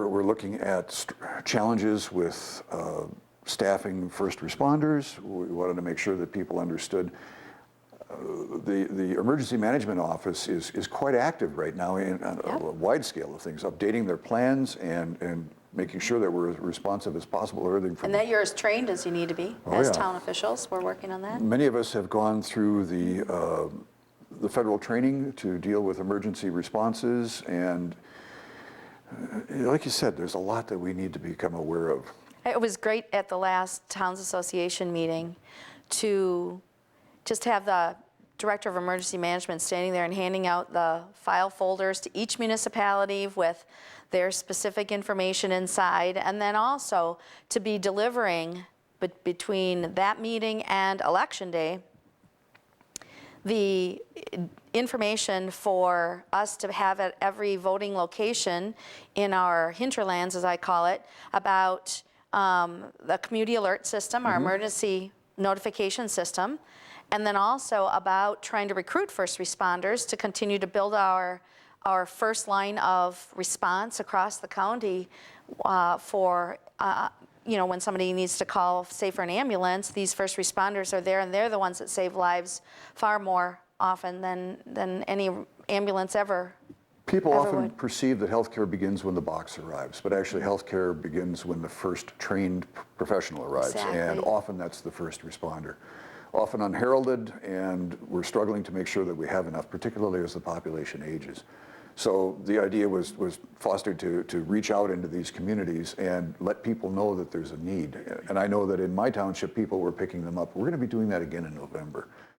we're looking at challenges with staffing first responders. We wanted to make sure that people understood the Emergency Management Office is quite active right now in a wide scale of things, updating their plans and making sure that we're as responsive as possible. Everything from And that you're as trained as you need to be as town officials. We're working on that. Many of us have gone through the federal training to deal with emergency responses, and like you said, there's a lot that we need to become aware of. It was great at the last Towns Association meeting to just have the Director of Emergency Management standing there and handing out the file folders to each municipality with their specific information inside, and then also to be delivering between that meeting and Election Day the information for us to have at every voting location in our hinterlands, as I call it, about the community alert system, our emergency notification system, and then also about trying to recruit first responders to continue to build our first line of response across the county for you know, when somebody needs to call, say, for an ambulance, these first responders are there, and they're the ones that save lives far more often than any ambulance ever. People often perceive that healthcare begins when the box arrives, but actually healthcare begins when the first trained professional arrives, and often that's the first responder. Often unheralded, and we're struggling to make sure that we have enough, particularly as the population ages. So the idea was fostered to reach out into these communities and let people know that there's a need. And I know that in my township, people were picking them up. We're going to be doing that again in November.